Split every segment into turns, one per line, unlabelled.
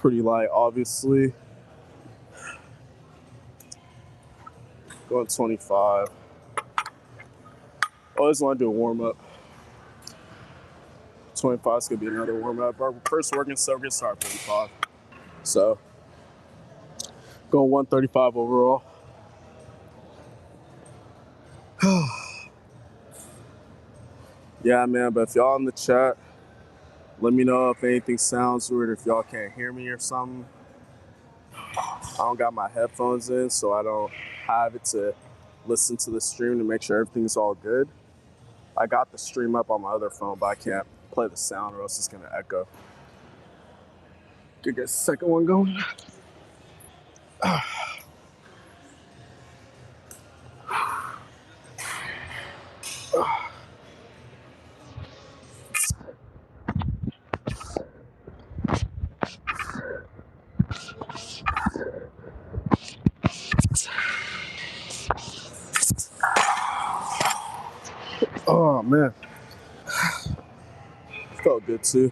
pretty light, obviously. Going 25. Always want to do a warm-up. 25 is going to be another warm-up. Our first working set, we're going to start at 45. So, going 135 overall. Yeah, man, but if y'all in the chat, let me know if anything sounds weird, if y'all can't hear me or something. I don't got my headphones in, so I don't have it to listen to the stream to make sure everything's all good. I got the stream up on my other phone, but I can't play the sound or else it's going to echo. Could get a second one going. Oh, man. Felt good, too.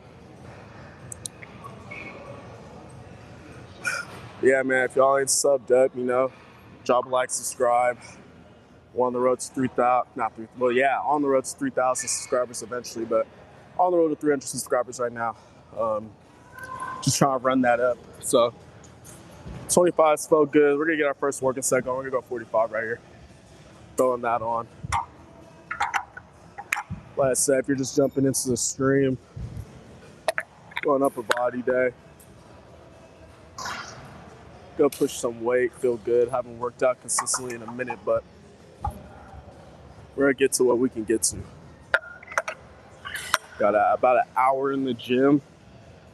Yeah, man, if y'all ain't subbed up, you know, drop a like, subscribe. We're on the road to 3,000, on the road to 3,000 subscribers eventually, but on the road to 300 subscribers right now. Just trying to run that up. So 25's felt good. We're gonna get our first working set going. We're gonna go 45 right here. Throwing that on. Like I said, if you're just jumping into the stream, going upper body day, go push some weight, feel good. Haven't worked out consistently in a minute, but we're gonna get to what we can get to. Got about an hour in the gym.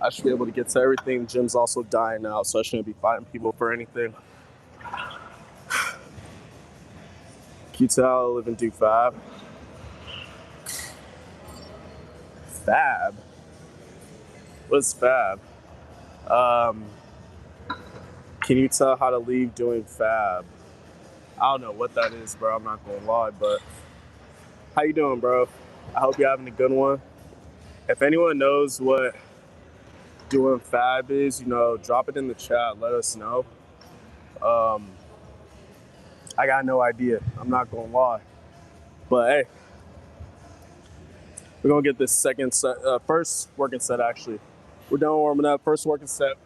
I should be able to get to everything. The gym's also dying out, so I shouldn't be fighting people for anything. Can you tell I live in do Fab? Fab? What's Fab? Can you tell how to leave doing Fab? I don't know what that is, bro. I'm not gonna lie, but how you doing, bro? I hope you're having a good one. If anyone knows what doing Fab is, you know, drop it in the chat. Let us know. I got no idea. I'm not gonna lie, but hey, we're gonna get this second set, first working set. Actually, we're done warming up. First working set.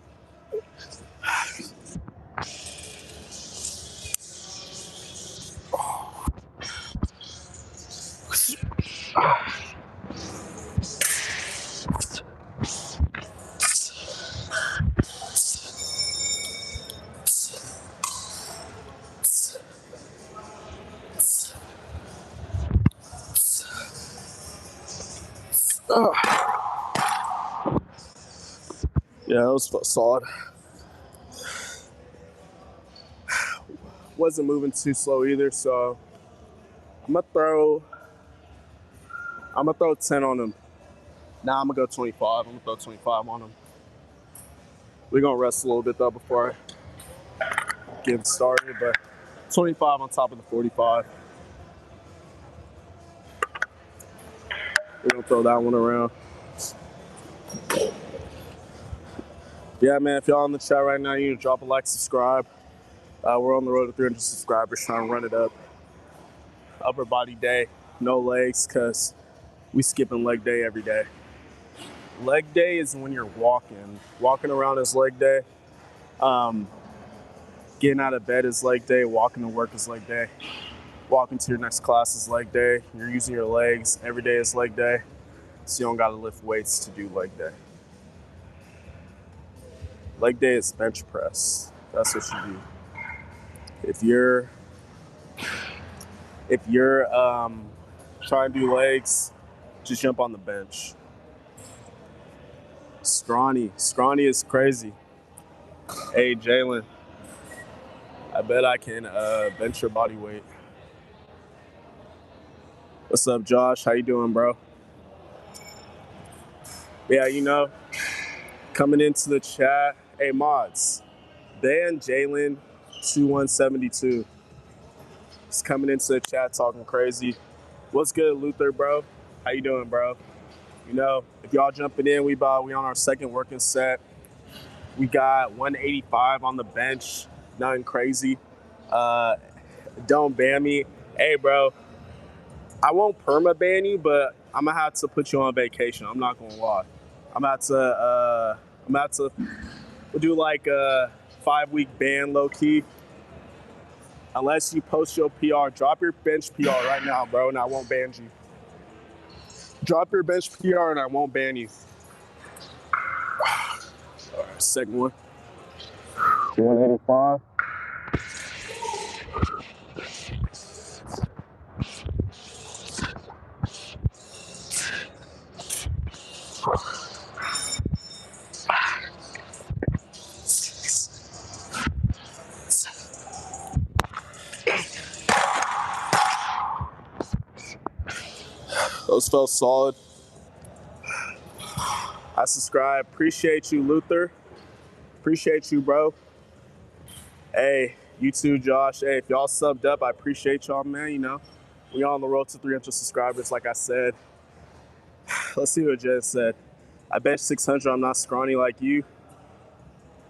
Yeah, that was solid. Wasn't moving too slow either, so I'm gonna throw 10 on him. Now I'm gonna go 25. I'm gonna throw 25 on him. We're gonna rest a little bit though before I get started, but 25 on top of the 45. We're gonna throw that one around. Yeah, man, if y'all in the chat right now, you need to drop a like, subscribe. We're on the road to 300 subscribers, trying to run it up. Upper body day, no legs, because we skipping leg day every day. Leg day is when you're walking. Walking around is leg day. Getting out of bed is leg day. Walking to work is leg day. Walking to your next class is leg day. You're using your legs. Every day is leg day. So you don't got to lift weights to do leg day. Leg day is bench press. That's what you do. If you're trying to do legs, just jump on the bench. Scrawny is crazy. Hey, Jalen, I bet I can bench your body weight. What's up, Josh? How you doing, bro? Yeah, you know, coming into the chat. Hey, mods, ban Jalen 2172. He's coming into the chat talking crazy. What's good, Luther, bro? How you doing, bro? You know, if y'all jumping in, we on our second working set. We got 185 on the bench. Nothing crazy. Don't ban me. Hey, bro, I won't perma ban you, but I'm gonna have to put you on vacation. I'm not gonna lie. I'm about to do like a 5-week ban, low key. Unless you post your PR, drop your bench PR right now, bro, and I won't ban you. Drop your bench PR and I won't ban you. All right, second one. 185. Those felt solid. I subscribe. Appreciate you, Luther. Appreciate you, bro. Hey, you too, Josh. Hey, if y'all subbed up, I appreciate y'all, man. You know, we on the road to 300 subscribers, like I said. Let's see what Jen said. I bench 600. I'm not scrawny like you.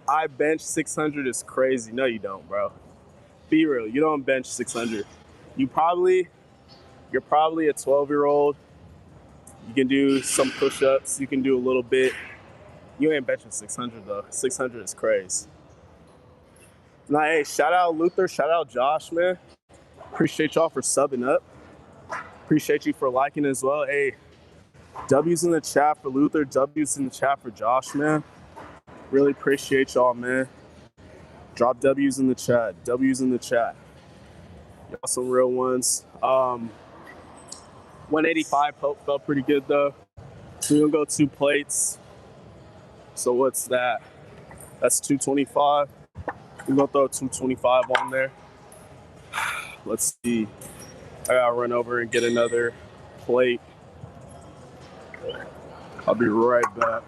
I bench 600 is crazy. No, you don't, bro. Be real. You don't bench 600. You're probably a 12-year-old. You can do some push-ups. You can do a little bit. You ain't benching 600 though. 600 is crazy. Now, hey, shout out Luther. Shout out Josh, man. Appreciate y'all for subbing up. Appreciate you for liking as well. Hey, W's in the chat for Luther. W's in the chat for Josh, man. Really appreciate y'all, man. Drop W's in the chat. W's in the chat. Y'all some real ones. 185 felt pretty good though. So we're gonna go 2 plates. So what's that? That's 225. We're gonna throw 225 on there. Let's see. I gotta run over and get another plate. I'll be right back.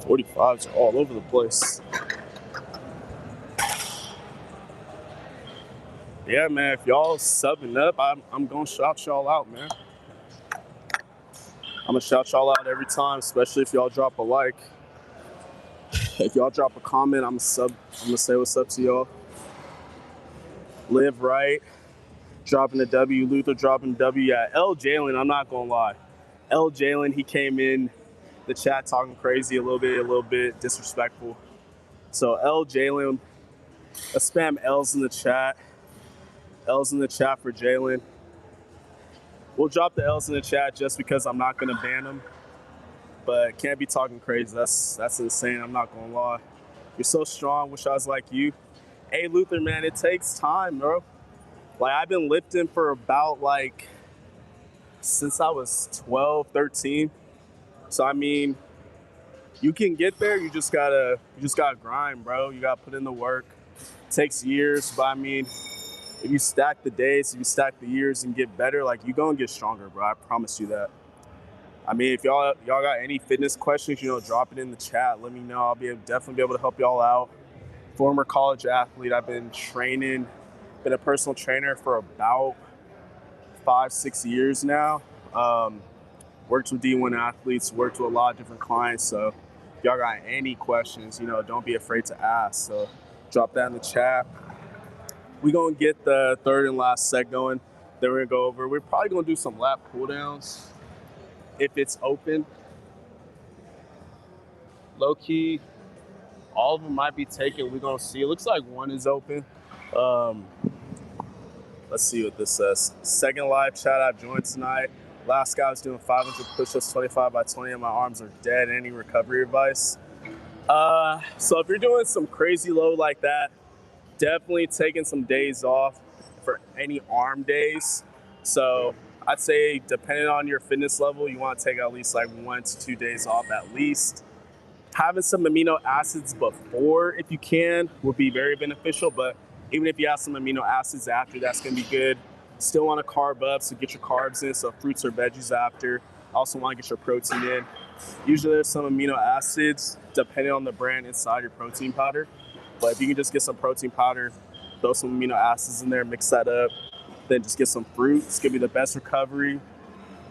.45s are all over the place. Yeah, man, if y'all subbing up, I'm gonna shout y'all out, man. I'm gonna shout y'all out every time, especially if y'all drop a like. If y'all drop a comment, I'm gonna say what's up to y'all. Live right, dropping the W. Luther dropping the W. Yeah, L. Jalen, I'm not gonna lie. L. Jalen, he came in the chat talking crazy a little bit disrespectful. So L. Jalen, let's spam L's in the chat. L's in the chat for Jalen. We'll drop the L's in the chat just because I'm not gonna ban them. But can't be talking crazy. That's insane. I'm not gonna lie. You're so strong. Wish I was like you. Hey Luther, man, it takes time, bro. Like I've been lifting for about since I was 12, 13. So I mean, you can get there. You just gotta grind, bro. You gotta put in the work. It takes years, but I mean, if you stack the days, if you stack the years and get better, like you gonna get stronger, bro. I promise you that. I mean, if y'all got any fitness questions, drop it in the chat. Let me know. I'll definitely be able to help y'all out. Former college athlete. I've been training, been a personal trainer for about 5-6 years now. Worked with D1 athletes, worked with a lot of different clients. So if y'all got any questions, don't be afraid to ask. So drop that in the chat. We're gonna get the third and last set going. Then we're gonna go over. We're probably gonna do some lat pull downs if it's open. Low key, all of them might be taken. We're gonna see. It looks like one is open. Let's see what this says. Second live chat I joined tonight. Last guy was doing 500 push-ups, 25 by 20, and my arms are dead. Any recovery advice? So if you're doing some crazy load like that, definitely taking some days off for any arm days. So I'd say depending on your fitness level, you want to take at least 1 to 2 days off at least. Having some amino acids before, if you can, would be very beneficial. But even if you have some amino acids after, that's going to be good. Still want to carb up, so get your carbs in. So fruits or veggies after. Also want to get your protein in. Usually there's some amino acids depending on the brand inside your protein powder. But if you can just get some protein powder, throw some amino acids in there, mix that up, then just get some fruit. It's gonna be the best recovery.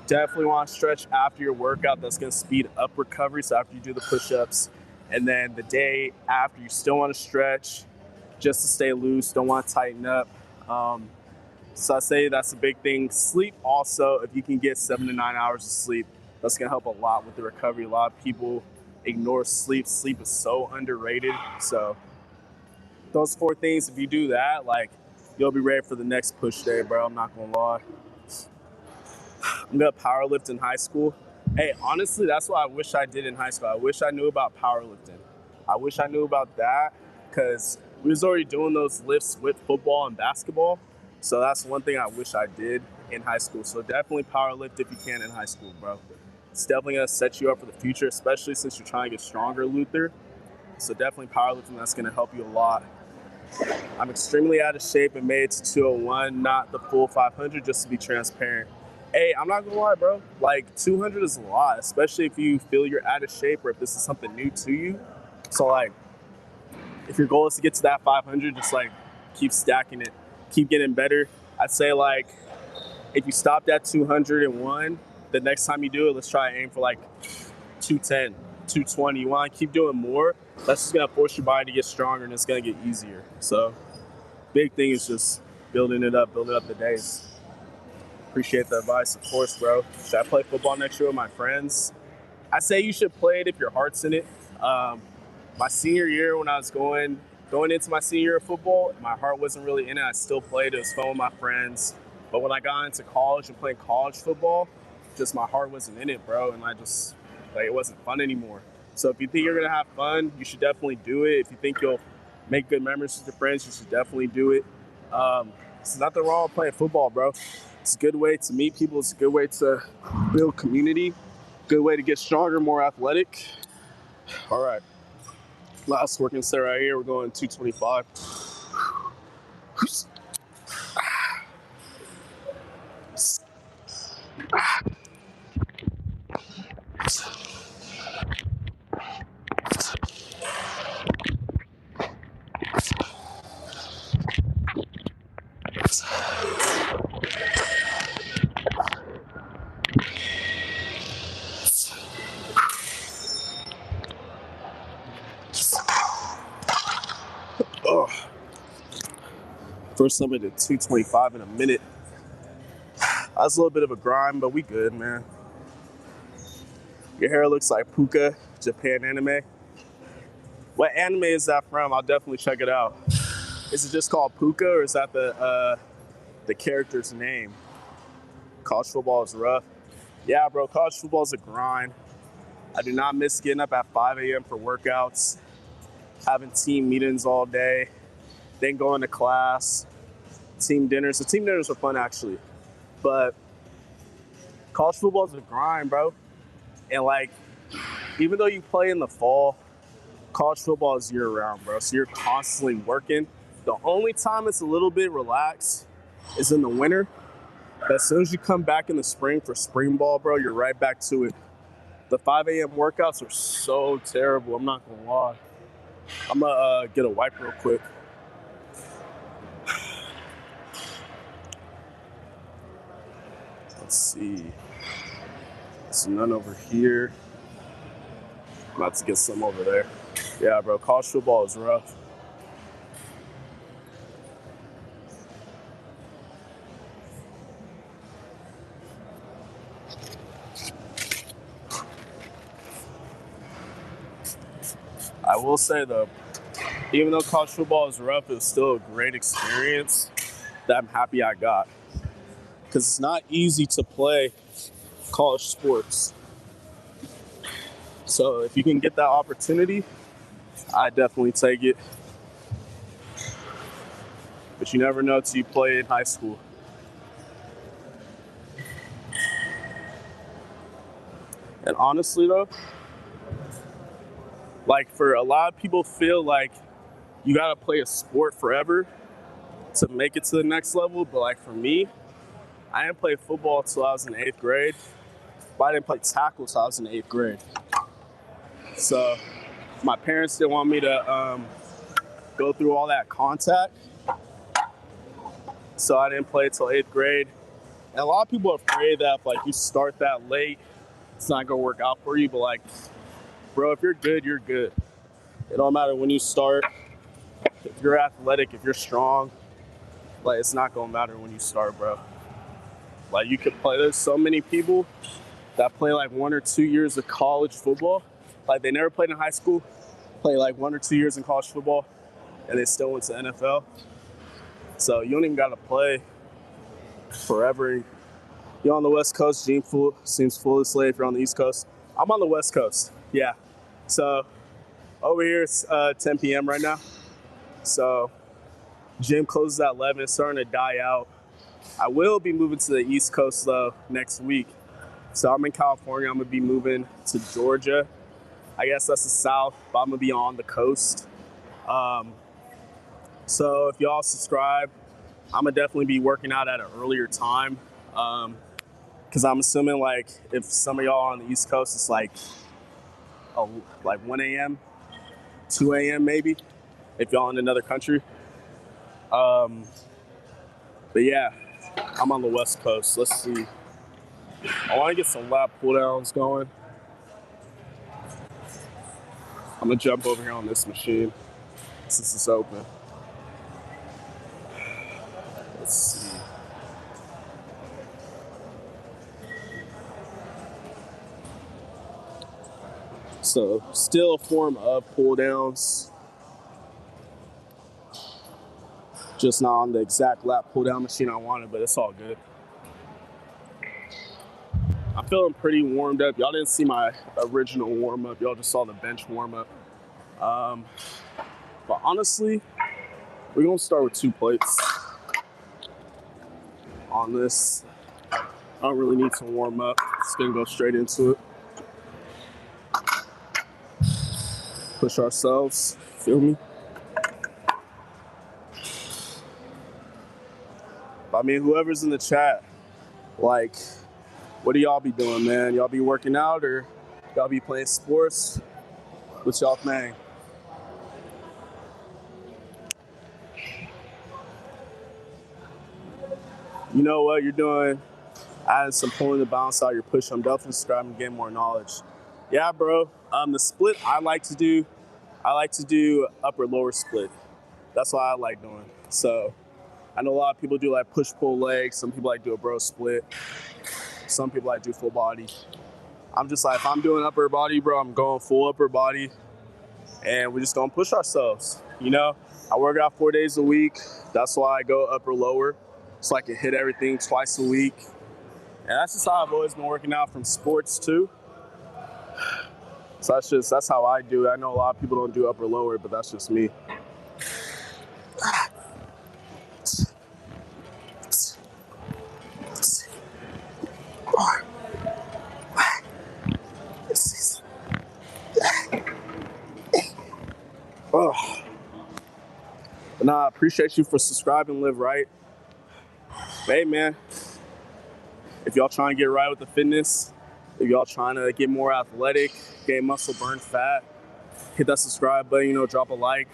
Definitely want to stretch after your workout. That's gonna speed up recovery. So after you do the push-ups, and then the day after, you still want to stretch just to stay loose. Don't want to tighten up. So I say that's a big thing. Sleep also, if you can get 7 to 9 hours of sleep, that's gonna help a lot with the recovery. A lot of people ignore sleep. Sleep is so underrated. So those 4 things, if you do that, like, you'll be ready for the next push day, bro. I'm not gonna lie. I'm gonna powerlift in high school. Hey, honestly, that's what I wish I did in high school. I wish I knew about powerlifting. I wish I knew about that because we was already doing those lifts with football and basketball. So that's one thing I wish I did in high school. So definitely powerlift if you can in high school, bro. It's definitely gonna set you up for the future, especially since you're trying to get stronger, Luther. So definitely powerlifting, that's gonna help you a lot. I'm extremely out of shape and made it to 201, not the full 500, just to be transparent. Hey, I'm not gonna lie, bro. Like 200 is a lot, especially if you feel you're out of shape or if this is something new to you. So like, if your goal is to get to that 500, just like keep stacking it, keep getting better. I'd say like, if you stopped at 201, the next time you do it, let's try and aim for like 210, 220. You want to keep doing more. That's just gonna force your body to get stronger, and it's gonna get easier. So, big thing is just building it up the days. Appreciate the advice, of course, bro. Should I play football next year with my friends? I say you should play it if your heart's in it. My senior year, when I was going into my senior year of football, my heart wasn't really in it. I still played. It was fun with my friends. But when I got into college and playing college football, just my heart wasn't in it, bro. And I just, like, it wasn't fun anymore. So if you think you're going to have fun, you should definitely do it. If you think you'll make good memories with your friends, you should definitely do it. There's nothing wrong with playing football, bro. It's a good way to meet people. It's a good way to build community. Good way to get stronger, more athletic. All right. Last working set right here. We're going 225. Oh. First time I did 225 in a minute. That's a little bit of a grind, but we good, man. Your hair looks like Puka, Japan anime. What anime is that from? I'll definitely check it out. Is it just called Puka, or is that the character's name? College football is rough. Yeah, bro, college football is a grind. I do not miss getting up at 5 a.m. for workouts, having team meetings all day, then going to class, team dinners. The team dinners are fun, actually. But college football is a grind, bro. And, like, even though you play in the fall, college football is year-round, bro. So you're constantly working. The only time it's a little bit relaxed is in the winter. But as soon as you come back in the spring for spring ball, bro, you're right back to it. The 5 a.m. workouts are so terrible. I'm not gonna lie. I'm gonna get a wipe real quick. Let's see. There's none over here. I'm about to get some over there. Yeah, bro, college football is rough. I will say, though, even though college football is rough, it was still a great experience that I'm happy I got. Because it's not easy to play college sports. So if you can get that opportunity, I definitely take it. But you never know until you play in high school. And honestly, though, like, for a lot of people feel like you gotta play a sport forever to make it to the next level. But like, for me, I didn't play football until I was in 8th grade. but I didn't play tackle until I was in 8th grade. So my parents didn't want me to go through all that contact, so I didn't play until 8th grade. And a lot of people are afraid that if like you start that late, it's not gonna work out for you. But like, bro, if you're good, you're good. It don't matter when you start. If you're athletic, if you're strong, like it's not gonna matter when you start, bro. Like you could play. There's so many people that play like 1 or 2 years of college football. Like they never played in high school, play like 1 or 2 years in college football, and they still went to NFL. So you don't even gotta play forever. You're on the West Coast, Gene seems fully slave. If you're on the East Coast, I'm on the West Coast. Yeah. So over here it's 10 p.m. right now. So gym closes at 11. It's starting to die out. I will be moving to the East Coast though next week. So I'm in California. I'm gonna be moving to Georgia. I guess that's the South, but I'm gonna be on the coast. So if y'all subscribe, I'm gonna definitely be working out at an earlier time. Because I'm assuming like if some of y'all on the East Coast, it's like 1 a.m., 2 a.m. maybe, if y'all in another country. But yeah, I'm on the West Coast. Let's see. I want to get some lat pull downs going. I'm gonna jump over here on this machine since it's open. Let's see. So still a form of pull downs, just not on the exact lat pull down machine I wanted, but it's all good. I'm feeling pretty warmed up. Y'all didn't see my original warm up. Y'all just saw the bench warm up. But honestly, we're gonna start with 2 plates on this. I don't really need to warm up. Just gonna go straight into it. Push ourselves, feel me? I mean, whoever's in the chat, like, what do y'all be doing, man? Y'all be working out or y'all be playing sports? What's y'all thing? You know what you're doing? Adding some pulling to balance out your push. I'm definitely subscribing to gain more knowledge. Yeah, bro. The split I like to do upper lower split. That's what I like doing. So I know a lot of people do like push pull legs. Some people like do a bro split. Some people like do full body. I'm just like, if I'm doing upper body, bro, I'm going full upper body, and we're just gonna push ourselves. You know, I work out 4 days a week. That's why I go upper lower, so I can hit everything twice a week. And that's just how I've always been working out from sports too. So that's how I do it. I know a lot of people don't do upper lower, but that's just me. Oh. But nah, I appreciate you for subscribing, Live Right. Hey man, if y'all trying to get right with the fitness, if y'all trying to get more athletic, gain muscle, burn fat, hit that subscribe button, drop a like.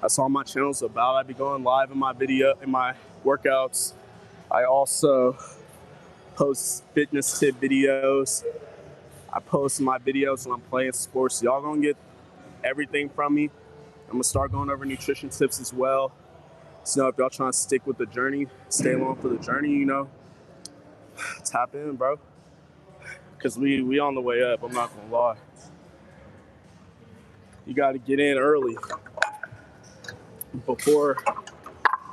That's all my channel's about. I be going live in my workouts. I also post fitness tip videos. I post my videos when I'm playing sports. So y'all gonna get everything from me. I'm gonna start going over nutrition tips as well. So if y'all trying to stick with the journey, stay along for the journey, tap in, bro. Cause we on the way up, I'm not gonna lie. You gotta get in early before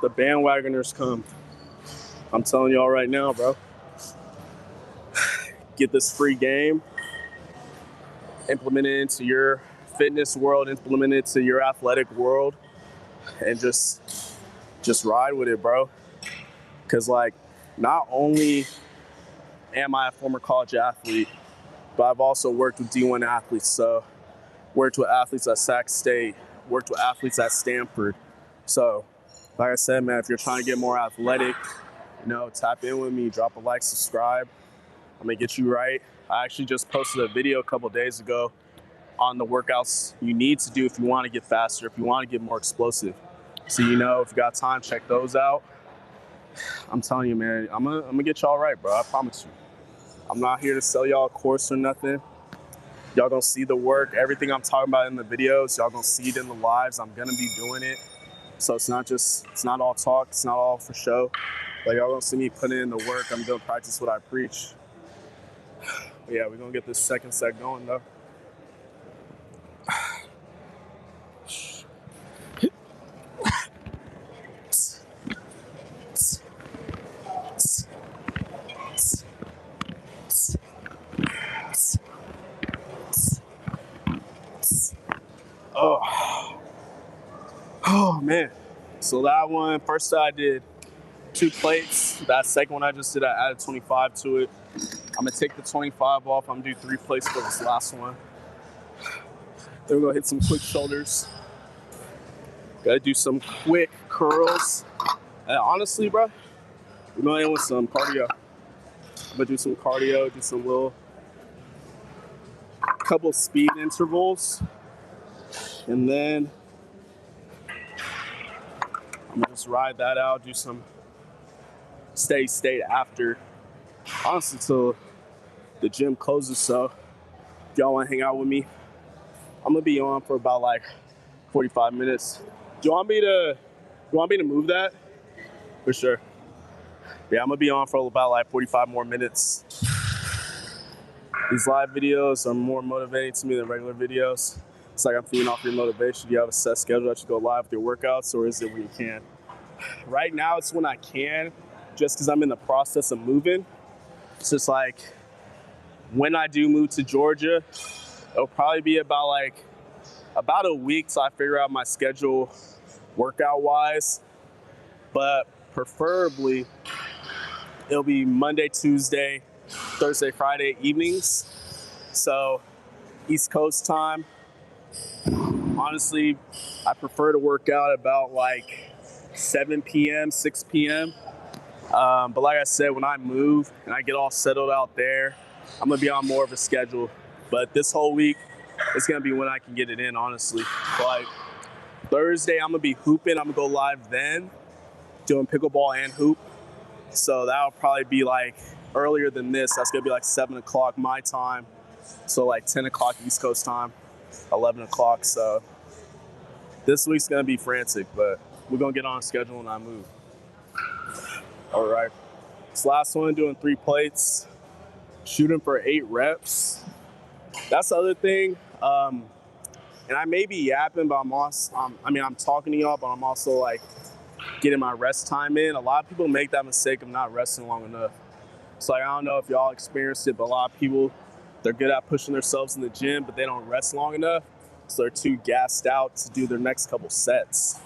the bandwagoners come. I'm telling y'all right now, bro. Get this free game, implement it into your fitness world, implement it to your athletic world, and just ride with it, bro. Cause like, not only am I a former college athlete, but I've also worked with D1 athletes. So worked with athletes at Sac State, worked with athletes at Stanford. So like I said, man, if you're trying to get more athletic, tap in with me, drop a like, subscribe. I'm gonna get you right. I actually just posted a video a couple days ago on the workouts you need to do if you want to get faster, if you want to get more explosive. So, you know, if you got time, check those out. I'm telling you, man, I'm gonna get y'all right, bro. I promise you. I'm not here to sell y'all a course or nothing. Y'all gonna see the work, everything I'm talking about in the videos. Y'all gonna see it in the lives. I'm gonna be doing it. So it's not all talk. It's not all for show. Like, y'all gonna see me putting in the work. I'm gonna practice what I preach. But yeah, we're gonna get this second set going though. Oh man. So that one, first I did 2 plates. That second one I just did, I added 25 to it. I'm gonna take the 25 off. I'm gonna do 3 plates for this last one. Then we're gonna hit some quick shoulders. Gotta do some quick curls. And honestly, bro, we're gonna end with some cardio. I'm gonna do some cardio, do some couple speed intervals. And then I'm gonna just ride that out, do some steady state after. Honestly, till the gym closes. So if y'all wanna hang out with me, I'm gonna be on for about like 45 minutes. Do you want me to move that? For sure. Yeah, I'm gonna be on for about like 45 more minutes. These live videos are more motivating to me than regular videos. It's like I'm feeding off your motivation. Do you have a set schedule that you go live with your workouts, or is it when you can? Right now, it's when I can, just because I'm in the process of moving. It's just like when I do move to Georgia, it'll probably be about a week till I figure out my schedule workout-wise. But preferably, it'll be Monday, Tuesday, Thursday, Friday evenings. So East Coast time. Honestly, I prefer to work out about like 7 p.m., 6 p.m. But like I said, when I move and I get all settled out there, I'm gonna be on more of a schedule. But this whole week, it's gonna be when I can get it in, honestly. Like Thursday, I'm gonna be hooping. I'm gonna go live then, doing pickleball and hoop. So that'll probably be like earlier than this. That's gonna be like 7 o'clock my time. So like 10 o'clock East Coast time, 11 o'clock. So this week's gonna be frantic, but we're gonna get on schedule when I move. All right. This last one, doing 3 plates, shooting for 8 reps. That's the other thing. And I may be yapping, but I'm talking to y'all, but I'm also like getting my rest time in. A lot of people make that mistake of not resting long enough. So like, I don't know if y'all experienced it, but a lot of people, they're good at pushing themselves in the gym, but they don't rest long enough. So they're too gassed out to do their next couple sets.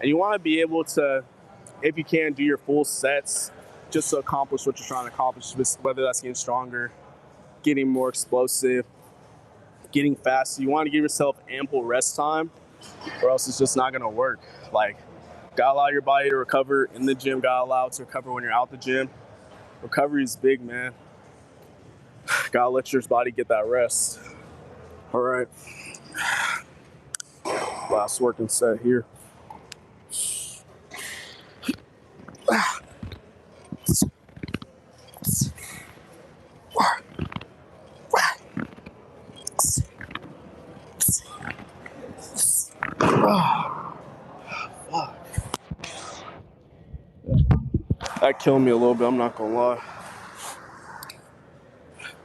And you want to be able to, if you can, do your full sets just to accomplish what you're trying to accomplish, whether that's getting stronger, getting more explosive, getting faster. You want to give yourself ample rest time, or else it's just not going to work. Like, gotta allow your body to recover in the gym, gotta allow it to recover when you're out the gym. Recovery is big, man. Gotta let your body get that rest. All right. Last working set here. That killed me a little bit, I'm not gonna lie.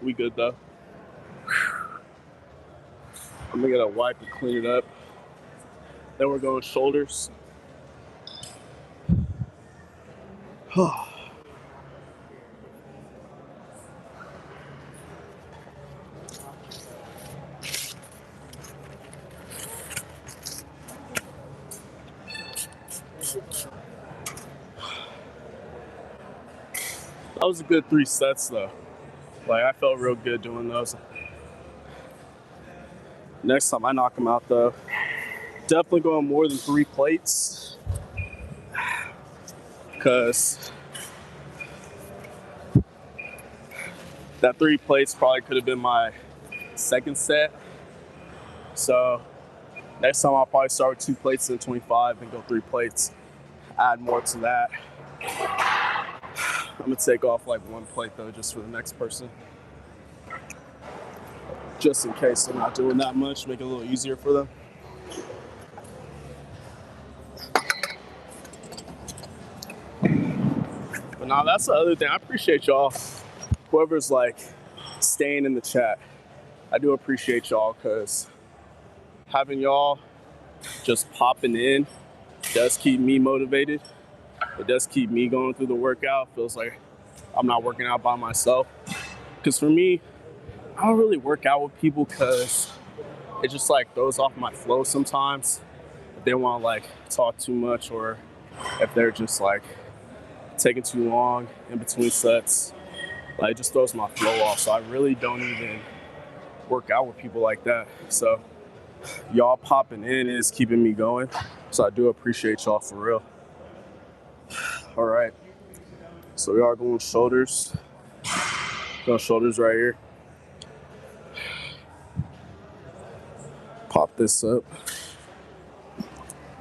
We good though. I'm gonna get a wipe to clean it up. Then we're going shoulders. That was a good 3 sets though. Like, I felt real good doing those. Next time I knock them out though, definitely going more than 3 plates. Because That 3 plates probably could have been my second set. So next time I'll probably start with 2 plates and 25 and go 3 plates. Add more to that. I'm gonna take off like 1 plate though, just for the next person. Just in case they're not doing that much, make it a little easier for them. But now that's the other thing. I appreciate y'all. Whoever's like staying in the chat, I do appreciate y'all, because having y'all just popping in does keep me motivated. It does keep me going through the workout. Feels like I'm not working out by myself. Because for me, I don't really work out with people because it just like throws off my flow sometimes. If they want to like talk too much, or if they're just like taking too long in between sets, like it just throws my flow off. So I really don't even work out with people like that. So y'all popping in is keeping me going. So I do appreciate y'all for real. All right. So we are going shoulders. Going shoulders right here. Pop this up.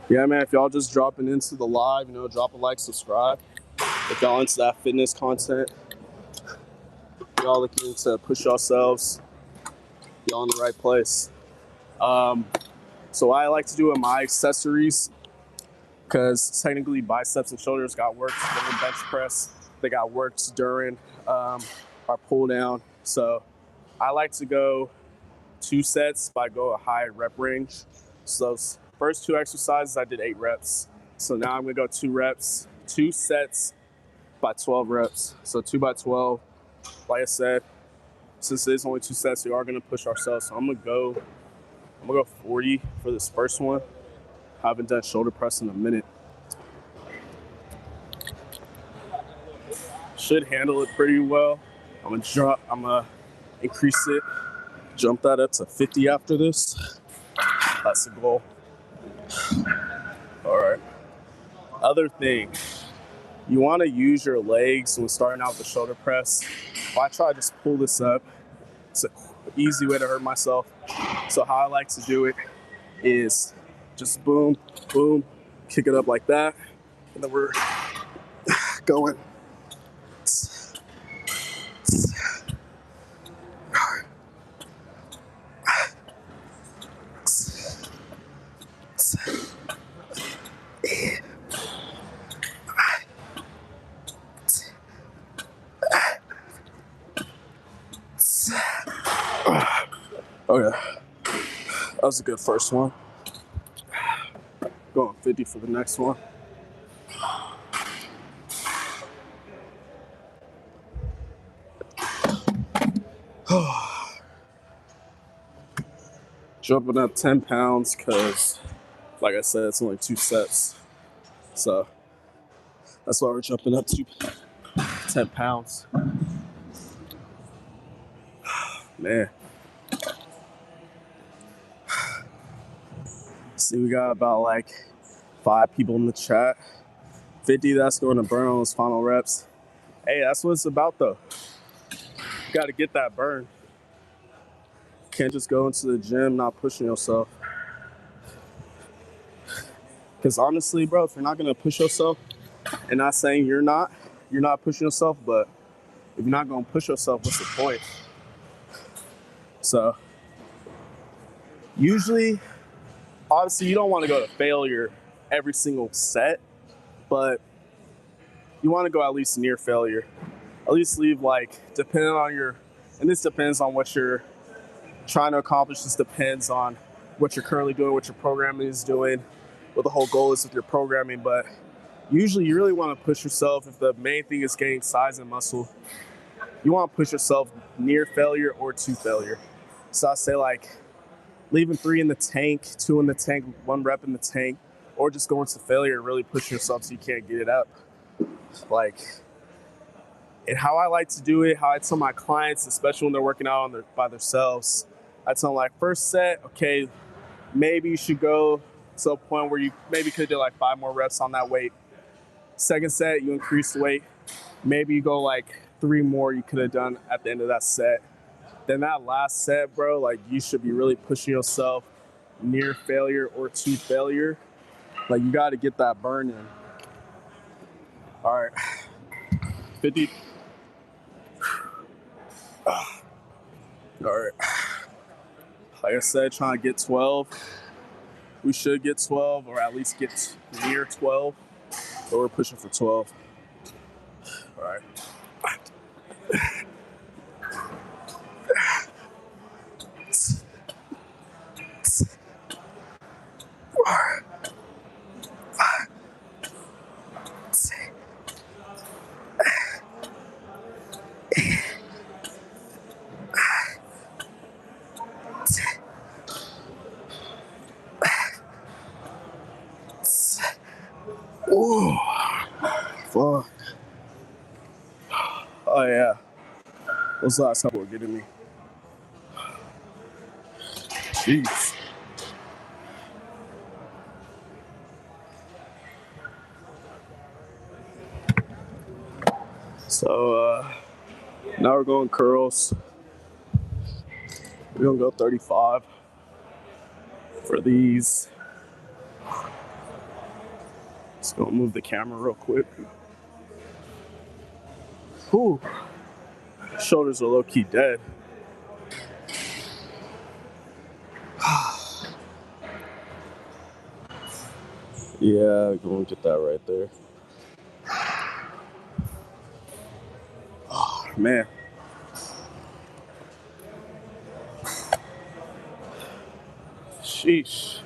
Yeah, man, if y'all just dropping into the live, drop a like, subscribe. If y'all into that fitness content, y'all looking to push yourselves, y'all in the right place. So what I like to do with my accessories, because technically biceps and shoulders got worked during bench press. They got worked during our pull down. So I like to go 2 sets, but I go a high rep range. So those first 2 exercises, I did 8 reps. So now I'm gonna go 2 reps, 2 sets by 12 reps. So 2 by 12, like I said, since there's only 2 sets, we are gonna push ourselves. So I'm gonna go 40 for this first one. I haven't done shoulder press in a minute. Should handle it pretty well. I'm gonna increase it, jump that up to 50 after this. That's the goal. All right. Other thing, you want to use your legs when starting out with the shoulder press. If I try to just pull this up, it's an easy way to hurt myself. So how I like to do it is just boom, boom, kick it up like that, and then we're going. Okay, that was a good first one. Going 50 for the next one. Jumping up 10 pounds because, like I said, it's only 2 sets. So that's why we're jumping up 10 pounds. Man. See, we got about like 5 people in the chat. 50, that's going to burn on those final reps. Hey, that's what it's about though. You got to get that burn. Can't just go into the gym not pushing yourself. Because honestly, bro, if you're not going to push yourself, and not saying you're not pushing yourself, but if you're not going to push yourself, what's the point? So usually, obviously, you don't want to go to failure every single set, but you want to go at least near failure. At least leave depending on and this depends on what you're trying to accomplish. This depends on what you're currently doing, what your programming is doing, what the whole goal is with your programming. But usually you really want to push yourself. If the main thing is gaining size and muscle, you want to push yourself near failure or to failure. So I say leaving 3 in the tank, 2 in the tank, 1 rep in the tank, or just going to failure and really push yourself so you can't get it up. And how I like to do it, how I tell my clients, especially when they're working out by themselves, I tell them first set, okay, maybe you should go to a point where you maybe could do 5 more reps on that weight. Second set, you increase the weight. Maybe you go 3 more you could have done at the end of that set. Then that last set, bro, like you should be really pushing yourself near failure or to failure. Like you got to get that burn in. All right, 50. All right. Like I said, trying to get 12. We should get 12 or at least get near 12. But we're pushing for 12. All right. Ooh, fuck. Oh yeah, those last couple were getting me. Jeez. So now we're going curls. We're gonna go 35 for these. Just gonna move the camera real quick. Whew. Shoulders are low-key dead. Yeah, go and get that right there. Oh, man. Sheesh.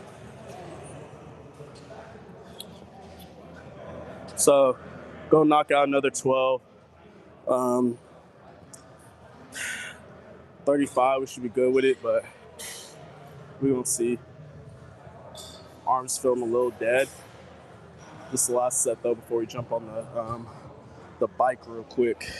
So, go knock out another 12. 35, we should be good with it, but we won't see. Arms feeling a little dead. This is the last set though before we jump on the bike real quick.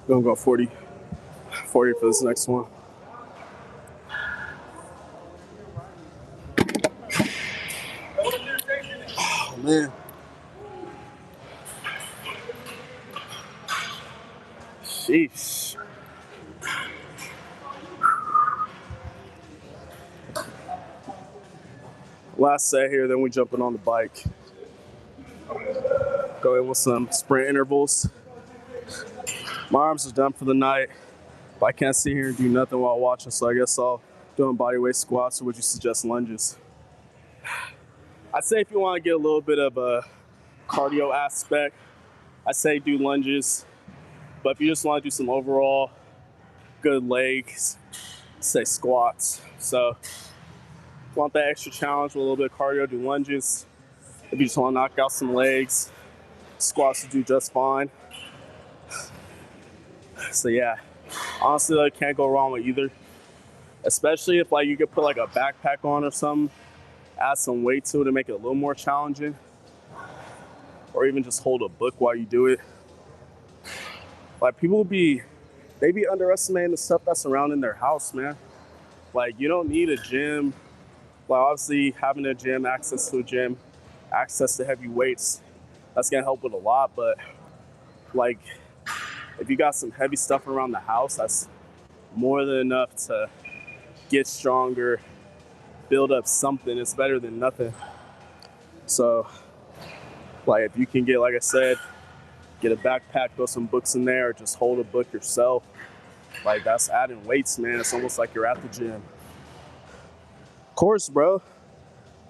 Gonna go 40 for this next one. Oh man. Sheesh. Last set here, then we jumping on the bike. Go in with some sprint intervals. My arms are done for the night, but I can't sit here and do nothing while watching, so I guess I'll do body weight squats, or would you suggest lunges? I'd say if you want to get a little bit of a cardio aspect, I say do lunges. But if you just want to do some overall good legs, say squats. So if you want that extra challenge with a little bit of cardio, do lunges. If you just want to knock out some legs, squats will do just fine. So yeah, honestly, I can't go wrong with either. Especially if like you could put like a backpack on or something, add some weight to it to make it a little more challenging. Or even just hold a book while you do it. Like people be underestimating the stuff that's around in their house, man. Like you don't need a gym. Like obviously having a gym, access to a gym, access to heavy weights, that's gonna help with a lot. But like if you got some heavy stuff around the house, that's more than enough to get stronger, build up something. It's better than nothing. So like if you can get, like I said, get a backpack, throw some books in there, or just hold a book yourself. Like that's adding weights, man. It's almost like you're at the gym. Of course, bro.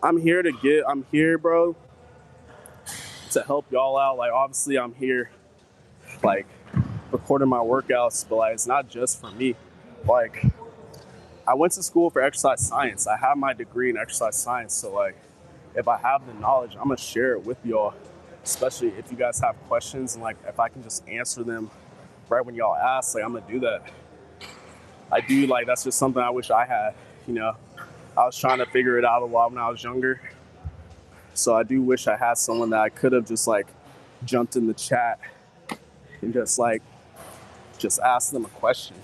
I'm here, bro, to help y'all out. Like obviously I'm here, like recording my workouts, but like it's not just for me. Like I went to school for exercise science. I have my degree in exercise science, so like if I have the knowledge, I'm gonna share it with y'all, especially if you guys have questions and like if I can just answer them right when y'all ask, like I'm gonna do that. I do, like, that's just something I wish I had, you know. I was trying to figure it out a lot when I was younger. So I do wish I had someone that I could have just like jumped in the chat and just asked them a question.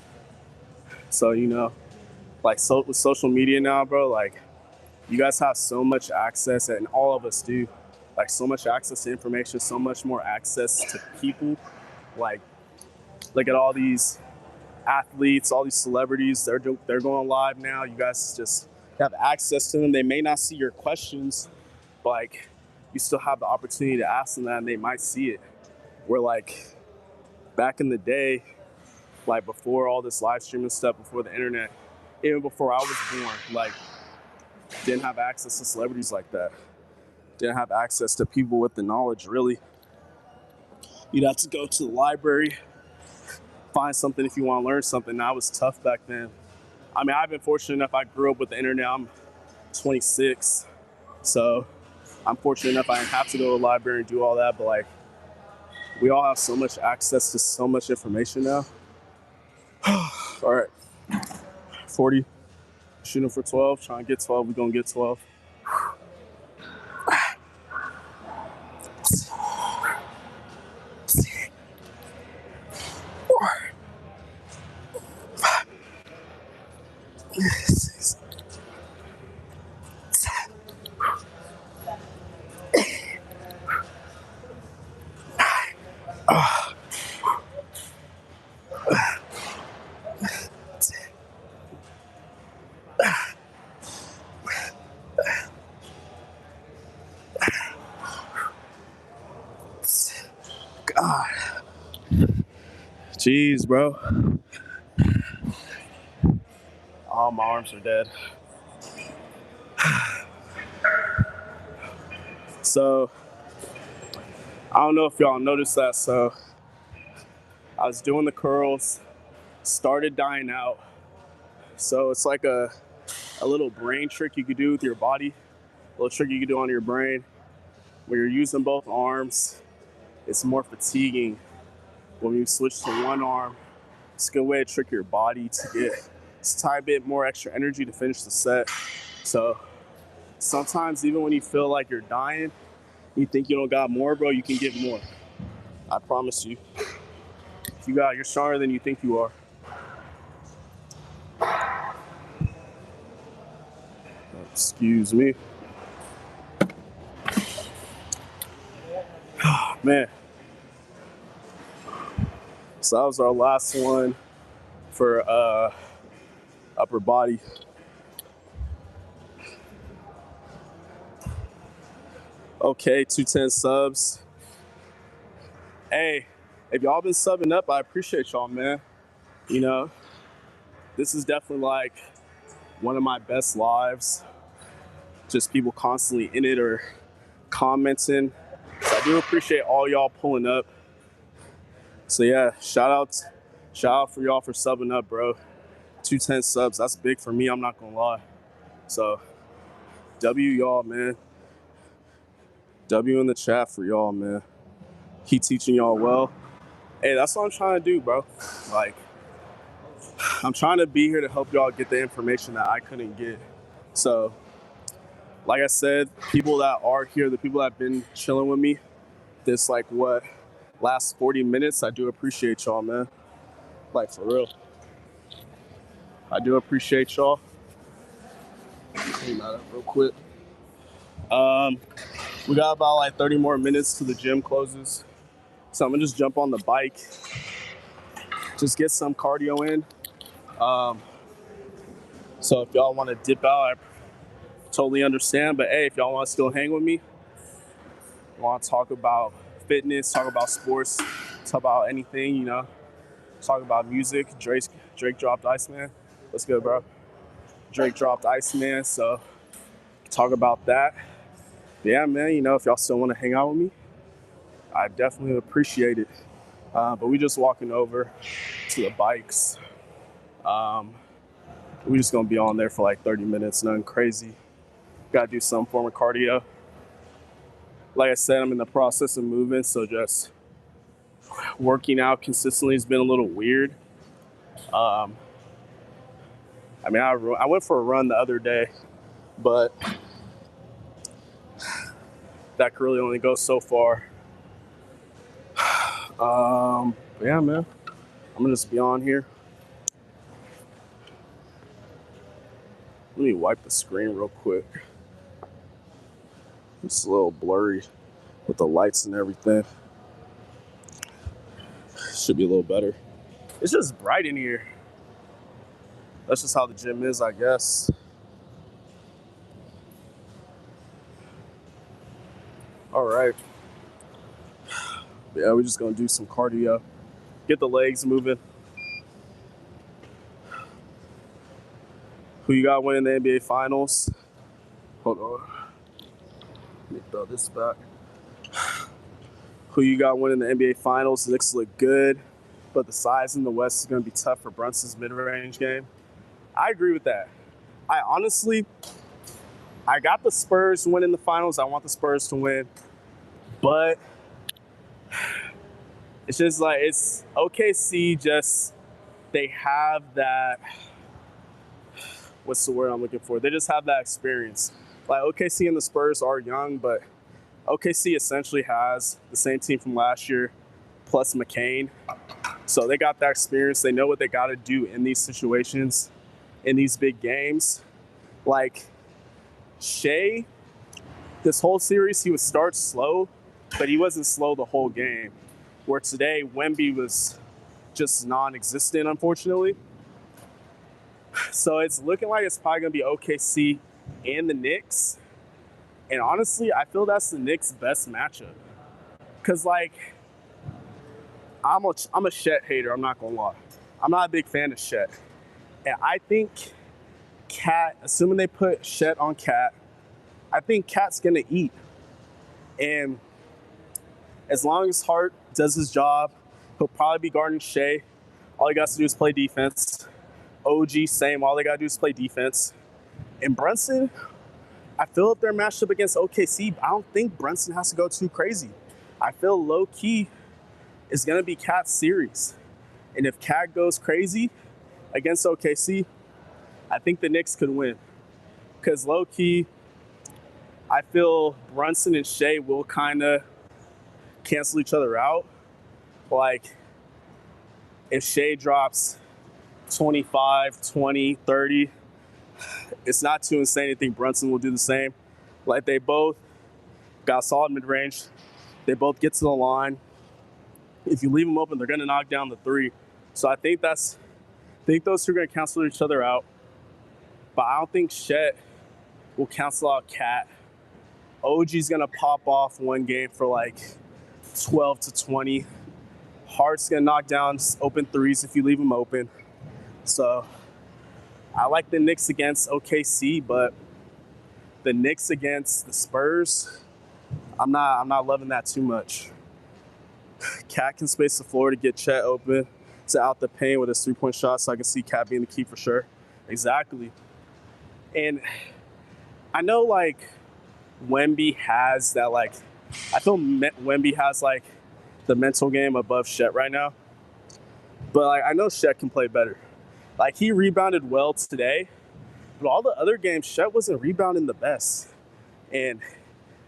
So, you know, like with social media now, bro, like you guys have so much access, and all of us do, like so much access to information, so much more access to people. Like, look at all these athletes, all these celebrities, they're going live now. You guys just have access to them. They may not see your questions, but like you still have the opportunity to ask them that, and they might see it. Where like back in the day, like before all this live streaming stuff, before the internet, even before I was born, like didn't have access to celebrities like that. Didn't have access to people with the knowledge, really. You'd have to go to the library, find something if you want to learn something. That was tough back then. I mean, I've been fortunate enough, I grew up with the internet. I'm 26, so I'm fortunate enough I didn't have to go to the library and do all that, but like, we all have so much access to so much information now. All right, 40, shooting for 12, trying to get 12, we're gonna get 12. God. Jeez, bro. Oh, my arms are dead. So, I don't know if y'all noticed that. So, I was doing the curls, started dying out. So, it's like a little brain trick you could do with your body, a little trick you could do on your brain. When you're using both arms, it's more fatiguing. When you switch to one arm, it's a good way to trick your body to get a tiny bit more extra energy to finish the set. So sometimes even when you feel like you're dying, you think you don't got more, bro, you can get more. I promise you. You're stronger than you think you are. Excuse me. Oh, man. So that was our last one for upper body. Okay, 210 subs. Hey, if y'all been subbing up, I appreciate y'all, man. You know, this is definitely like one of my best lives. Just people constantly in it or commenting. So I do appreciate all y'all pulling up. So yeah, shout out for y'all for subbing up, bro. 210 subs, that's big for me, I'm not gonna lie. So W y'all, man. W in the chat for y'all, man. Keep teaching y'all well. Hey, that's what I'm trying to do, bro. Like, I'm trying to be here to help y'all get the information that I couldn't get. So, like I said, people that are here, the people that have been chilling with me, this last 40 minutes, I do appreciate y'all, man. Like, for real. I do appreciate y'all. Clean that up real quick. We got about like 30 more minutes till the gym closes. So I'm gonna just jump on the bike, just get some cardio in. So if y'all wanna dip out, I totally understand. But hey, if y'all wanna still hang with me, wanna talk about fitness, talk about sports, talk about anything, you know, talk about music. Drake dropped Iceman. What's good, bro? Drake dropped Iceman, so talk about that. Yeah, man, you know, if y'all still wanna hang out with me, I definitely appreciate it. But we just walking over to the bikes. We just gonna be on there for like 30 minutes, nothing crazy. Gotta do some form of cardio. like I said, I'm in the process of moving, so just working out consistently has been a little weird. Um, I mean, I went for a run the other day, but that could really only go so far. Yeah, man. I'm gonna just be on here. Let me wipe the screen real quick. It's a little blurry with the lights and everything. Should be a little better. It's just bright in here. That's just how the gym is, I guess. All right. Yeah, we're just gonna do some cardio. Get the legs moving. Who you got winning the NBA Finals? Hold on. Let me throw this back. Who you got winning the NBA Finals? The Knicks look good, but the size in the West is going to be tough for Brunson's mid-range game. I agree with that. I got the Spurs winning the Finals. I want the Spurs to win, but it's just like it's OKC. Just they have that. What's the word I'm looking for? They just have that experience. Like OKC and the Spurs are young, but OKC essentially has the same team from last year, plus McCain. So they got that experience. They know what they got to do in these situations, in these big games. Like Shea, this whole series, he would start slow, but he wasn't slow the whole game. Where today, Wemby was just non-existent, unfortunately. So it's looking like it's probably going to be OKC and the Knicks. And honestly, I feel that's the Knicks' best matchup. Because, like, I'm a Chet hater, I'm not going to lie. I'm not a big fan of Chet. And I think Cat, assuming they put Chet on Cat, I think Cat's going to eat. And as long as Hart does his job, he'll probably be guarding Shea. All he got to do is play defense. OG, same. All they got to do is play defense. And Brunson, I feel if they're matched up against OKC, I don't think Brunson has to go too crazy. I feel low-key is going to be Cat's series. And if Cat goes crazy against OKC, I think the Knicks could win. Because low-key, I feel Brunson and Shea will kind of cancel each other out. Like, if Shea drops 25, 20, 30, it's not too insane to think Brunson will do the same. Like, they both got solid mid-range. They both get to the line. If you leave them open, they're going to knock down the three. So I think those two are going to cancel each other out. But I don't think Chet will cancel out Cat. OG's going to pop off one game for like 12 to 20. Hart's going to knock down open threes if you leave them open. So I like the Knicks against OKC, but the Knicks against the Spurs, I'm not loving that too much. Cat can space the floor to get Chet open to out the paint with his three-point shot, so I can see Cat being the key for sure. Exactly. And I know, like, Wemby has that, like, I feel Wemby has, like, the mental game above Chet right now. But, like, I know Chet can play better. Like, he rebounded well today, but all the other games, Chet wasn't rebounding the best. And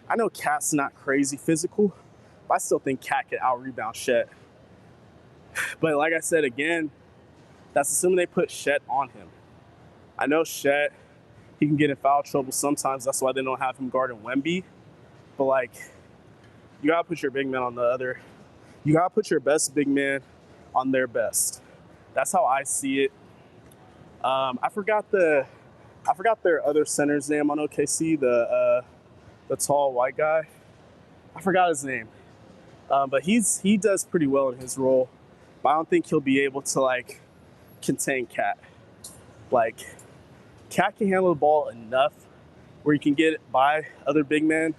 I know Cat's not crazy physical, but I still think Cat could out-rebound Chet. But like I said, again, that's assuming they put Chet on him. I know Chet, he can get in foul trouble sometimes. That's why they don't have him guarding Wemby. But, like, you got to put your big man on the other. You got to put your best big man on their best. That's how I see it. I forgot their other center's name on OKC, the tall white guy. I forgot his name. But he does pretty well in his role. But I don't think he'll be able to, like, contain Cat. Like, Cat can handle the ball enough where you can get by other big men.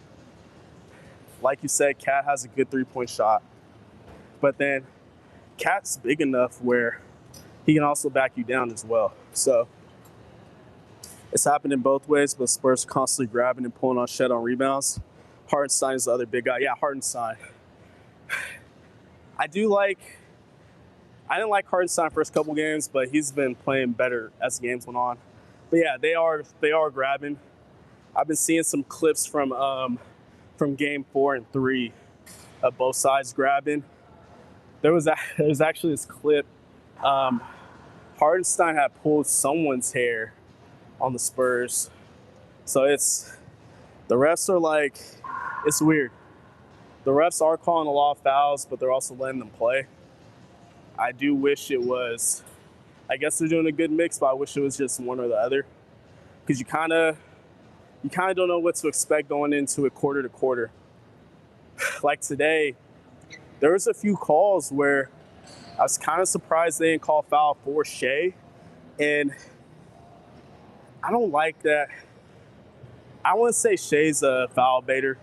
Like you said, Cat has a good three-point shot. But then Cat's big enough where he can also back you down as well. So it's happening both ways, but Spurs are constantly grabbing and pulling on Chet on rebounds. Hartenstein is the other big guy. Yeah, Hartenstein. I didn't like Hartenstein first couple games, but he's been playing better as the games went on. But yeah, they are grabbing. I've been seeing some clips from game 4 and 3 of both sides grabbing. There was actually this clip. Hartenstein had pulled someone's hair on the Spurs. So the refs are like, it's weird. The refs are calling a lot of fouls, but they're also letting them play. I do wish it was, I guess they're doing a good mix, but I wish it was just one or the other. Because you kind of don't know what to expect going into it quarter to quarter. Like today, there was a few calls where I was kind of surprised they didn't call foul for Shea. And I don't like that. I wouldn't say Shea's a foul baiter.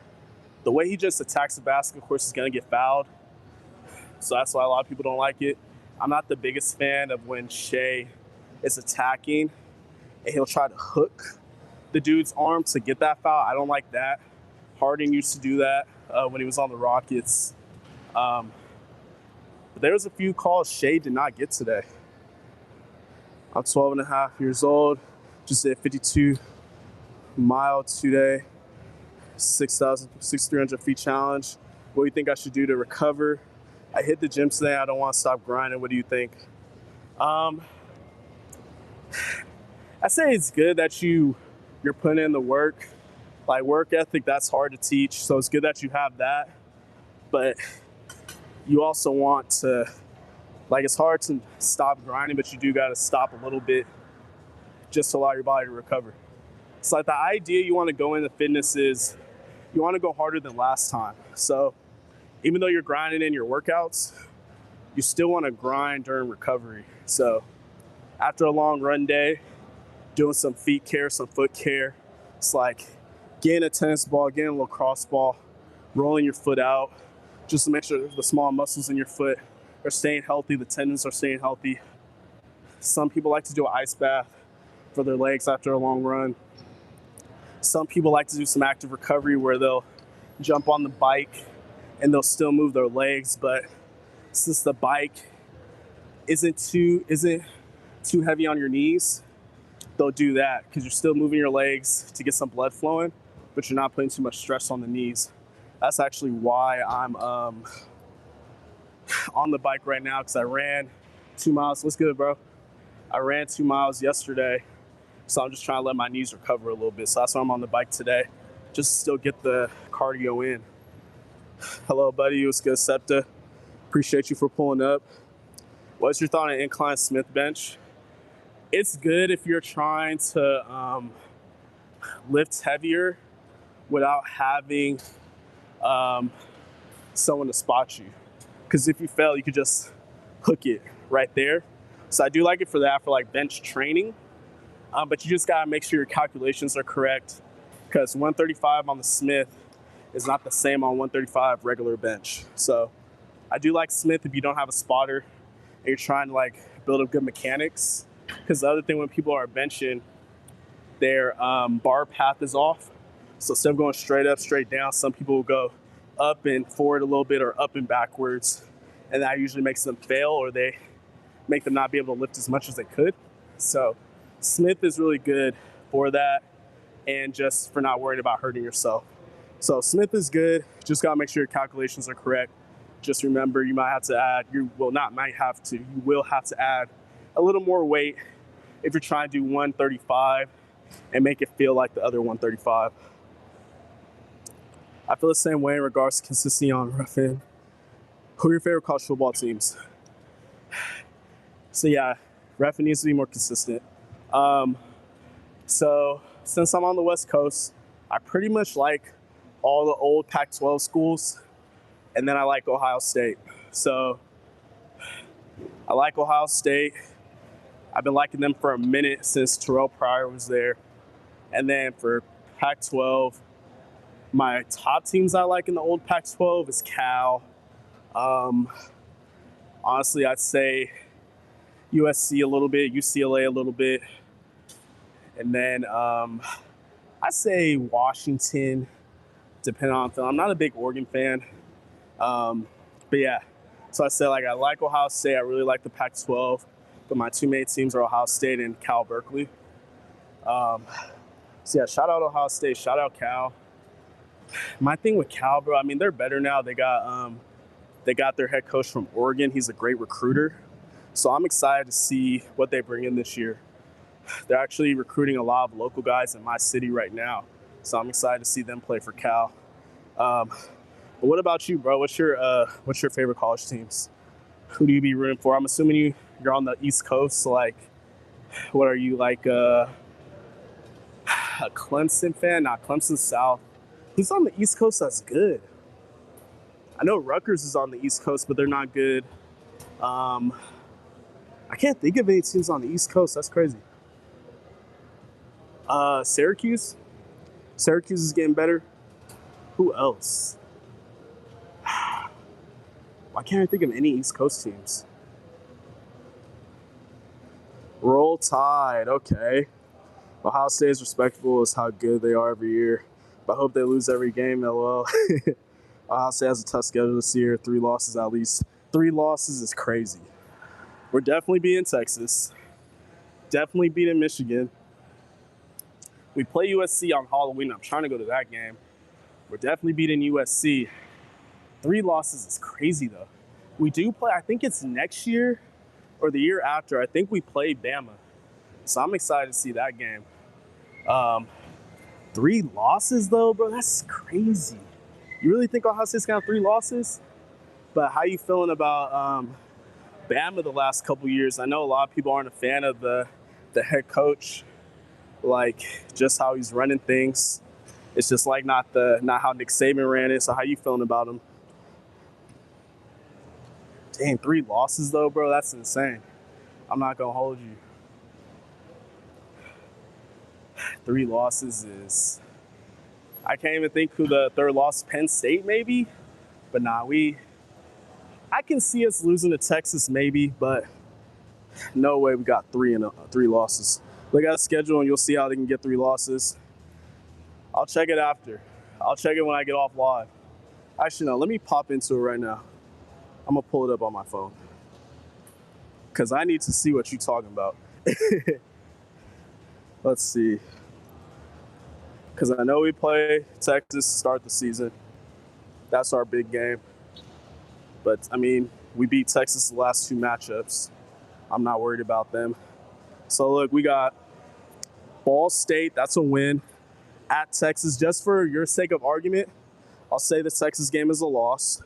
The way he just attacks the basket, of course, is going to get fouled. So that's why a lot of people don't like it. I'm not the biggest fan of when Shea is attacking and he'll try to hook the dude's arm to get that foul. I don't like that. Harden used to do that when he was on the Rockets. But there was a few calls Shea did not get today. I'm 12 and a half years old. Just did 52 mile today. 6,300 feet challenge. What do you think I should do to recover? I hit the gym today. I don't want to stop grinding. What do you think? I say it's good that you're putting in the work. Like work ethic, that's hard to teach. So it's good that you have that. But you also want to, like, it's hard to stop grinding, but you do got to stop a little bit just to allow your body to recover. It's like the idea you want to go into fitness is you want to go harder than last time. So even though you're grinding in your workouts, you still want to grind during recovery. So after a long run day, doing some feet care, some foot care, it's like getting a tennis ball, getting a little cross ball, rolling your foot out, just to make sure the small muscles in your foot are staying healthy, the tendons are staying healthy. Some people like to do an ice bath for their legs after a long run. Some people like to do some active recovery where they'll jump on the bike and they'll still move their legs, but since the bike isn't too heavy on your knees, they'll do that because you're still moving your legs to get some blood flowing, but you're not putting too much stress on the knees. That's actually why I'm on the bike right now, because I ran 2 miles. What's good, bro? I ran 2 miles yesterday, so I'm just trying to let my knees recover a little bit. So that's why I'm on the bike today, just to still get the cardio in. Hello, buddy. What's good, Septa? Appreciate you for pulling up. What's your thought on incline Smith bench? It's good if you're trying to lift heavier without having someone to spot you. Because if you fail, you could just hook it right there. So I do like it for that, for like bench training. But you just gotta make sure your calculations are correct, because 135 on the Smith is not the same on 135 regular bench. So I do like Smith if you don't have a spotter and you're trying to like build up good mechanics. Because the other thing, when people are benching, their bar path is off. So instead of going straight up, straight down, some people will go up and forward a little bit or up and backwards. And that usually makes them fail, or they make them not be able to lift as much as they could. So Smith is really good for that, and just for not worrying about hurting yourself. So Smith is good. Just gotta make sure your calculations are correct. Just remember, you will have to add a little more weight if you're trying to do 135 and make it feel like the other 135. I feel the same way in regards to consistency on rough end. Who are your favorite college football teams? So yeah, rough end needs to be more consistent. So since I'm on the West Coast, I pretty much like all the old Pac-12 schools, and then I like Ohio State. So I like Ohio State. I've been liking them for a minute since Terrell Pryor was there. And then for Pac-12, my top teams I like in the old Pac-12 is Cal. Honestly, I'd say USC a little bit, UCLA a little bit. And then I'd say Washington, depending on film. I'm not a big Oregon fan. But yeah, so I said, like, I like Ohio State. I really like the Pac-12. But my two main teams are Ohio State and Cal Berkeley. So yeah, shout out Ohio State. Shout out Cal. My thing with Cal, bro, I mean, they're better now. They got their head coach from Oregon. He's a great recruiter. So I'm excited to see what they bring in this year. They're actually recruiting a lot of local guys in my city right now. So I'm excited to see them play for Cal. But what about you, bro? What's your favorite college teams? Who do you be rooting for? I'm assuming you're on the East Coast. So like, what are you, like a Clemson fan? Not Clemson South. Who's on the East Coast that's good? I know Rutgers is on the East Coast, but they're not good. I can't think of any teams on the East Coast. That's crazy. Syracuse. Syracuse is getting better. Who else? Why can't I think of any East Coast teams? Roll Tide. Okay. Ohio State is respectable as how good they are every year. But I hope they lose every game, LOL. Ohio State has a tough schedule this year. 3 losses at least. 3 losses is crazy. We're definitely beating Texas. Definitely beating Michigan. We play USC on Halloween. I'm trying to go to that game. We're definitely beating USC. 3 losses is crazy, though. We do play, I think it's next year or the year after. I think we play Bama. So I'm excited to see that game. 3 losses, though, bro? That's crazy. You really think Ohio State's going to have 3 losses? But how you feeling about Bama the last couple years? I know a lot of people aren't a fan of the head coach, like just how he's running things. It's just like not how Nick Saban ran it. So how you feeling about him? Dang, 3 losses though, bro. That's insane. I'm not gonna hold you. 3 losses is. I can't even think who the third loss. Penn State maybe, but nah, I can see us losing to Texas maybe, but no way we got 3 losses. Look at the schedule and you'll see how they can get 3 losses. I'll check it after. I'll check it when I get off live. Actually, no, let me pop into it right now. I'm gonna pull it up on my phone because I need to see what you're talking about. Let's see. Because I know we play Texas to start the season. That's our big game. But, I mean, we beat Texas the last 2 matchups. I'm not worried about them. So, look, we got Ball State. That's a win. At Texas, just for your sake of argument, I'll say the Texas game is a loss.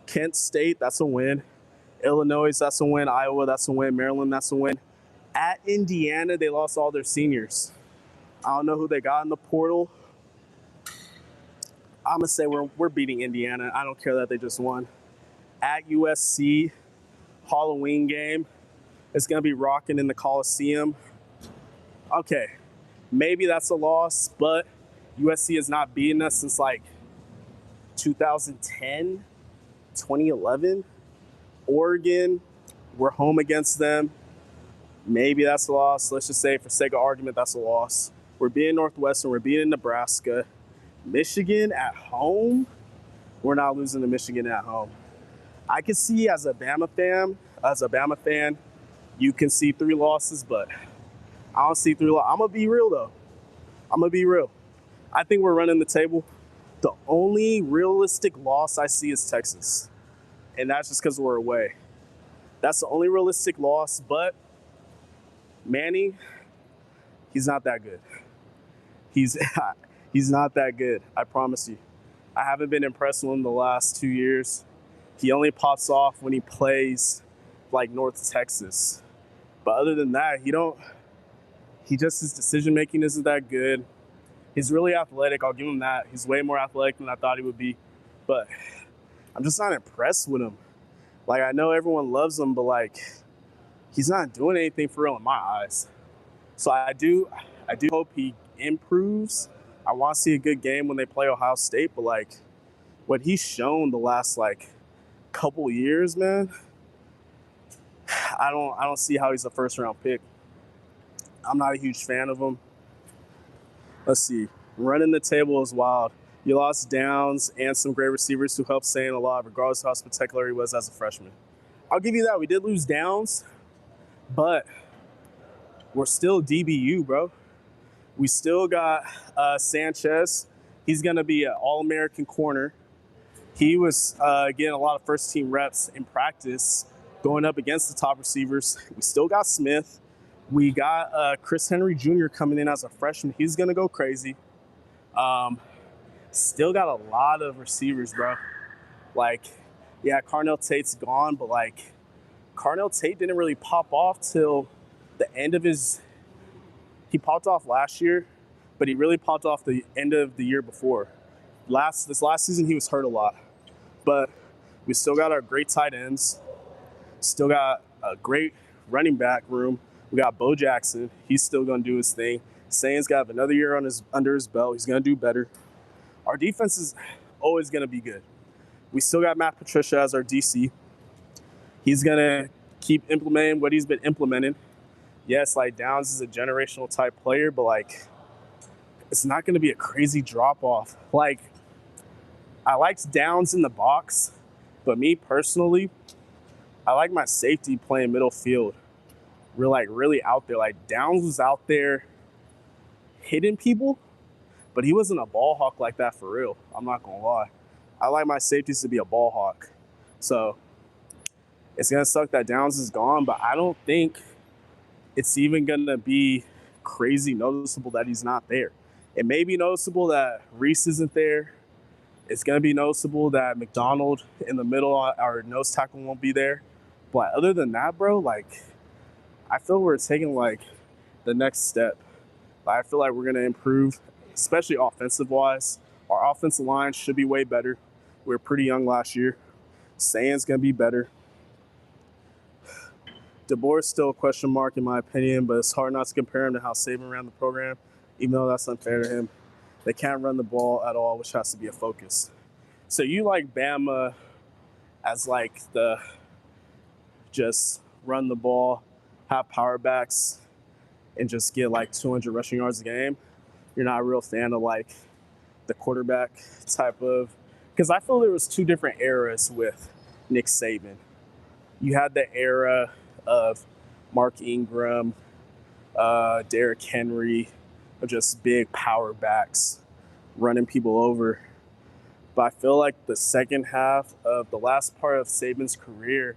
Kent State, that's a win. Illinois, that's a win. Iowa, that's a win. Maryland, that's a win. At Indiana, they lost all their seniors. I don't know who they got in the portal. I'm going to say we're beating Indiana. I don't care that they just won. At USC, Halloween game. It's going to be rocking in the Coliseum. Okay, maybe that's a loss, but USC has not beaten us since like 2010, 2011. Oregon, we're home against them. Maybe that's a loss. Let's just say, for sake of argument, that's a loss. We're beating Northwestern. We're beating Nebraska. Michigan at home. We're not losing to Michigan at home. I can see as a Bama fan, you can see 3 losses, but I don't see 3 losses. I'm going to be real, though. I'm going to be real. I think we're running the table. The only realistic loss I see is Texas, and that's just because we're away. That's the only realistic loss, but Manny, he's not that good. He's not that good, I promise you. I haven't been impressed with him the last 2 years. He only pops off when he plays like North Texas. But other than that, his decision making isn't that good. He's really athletic, I'll give him that. He's way more athletic than I thought he would be. But I'm just not impressed with him. Like, I know everyone loves him, but like, he's not doing anything for real in my eyes. So I do hope he improves. I want to see a good game when they play Ohio State, but like what he's shown the last like couple years, man, I don't see how he's a first round pick. I'm not a huge fan of him. Let's see. Running the table is wild. You lost Downs and some great receivers who helped Saint a lot, regardless of how spectacular he was as a freshman. I'll give you that. We did lose Downs, but we're still DBU, bro. We still got Sanchez. He's going to be an All-American corner. He was getting a lot of first-team reps in practice going up against the top receivers. We still got Smith. We got Chris Henry Jr. coming in as a freshman. He's going to go crazy. Still got a lot of receivers, bro. Like, yeah, Carnell Tate's gone, but, like, Carnell Tate didn't really pop off till the end of his – he popped off last year, but he really popped off the end of the year before. This last season, he was hurt a lot. But we still got our great tight ends. Still got a great running back room. We got Bo Jackson. He's still going to do his thing. Saint's got another year under his belt. He's going to do better. Our defense is always going to be good. We still got Matt Patricia as our DC. He's going to keep implementing what he's been implementing. Yes, like Downs is a generational type player, but like it's not going to be a crazy drop off. Like I liked Downs in the box, but me personally, I like my safety playing middle field. We're like really out there. Like Downs was out there hitting people, but he wasn't a ball hawk like that for real. I'm not gonna lie. I like my safeties to be a ball hawk. So it's gonna suck that Downs is gone, but I don't think it's even gonna be crazy noticeable that he's not there. It may be noticeable that Reese isn't there. It's gonna be noticeable that McDonald in the middle, our nose tackle, won't be there. But other than that, bro, like I feel we're taking like the next step. I feel like we're gonna improve, especially offensive wise. Our offensive line should be way better. We were pretty young last year. Saint's gonna be better. DeBoer is still a question mark in my opinion, but it's hard not to compare him to how Saban ran the program, even though that's unfair to him. They can't run the ball at all, which has to be a focus. So you like Bama as like the just run the ball, have power backs, and just get like 200 rushing yards a game. You're not a real fan of like the quarterback type of, because I feel there was two different eras with Nick Saban. You had the era of Mark Ingram, Derrick Henry, of just big power backs running people over. But I feel like the second half of the last part of Saban's career,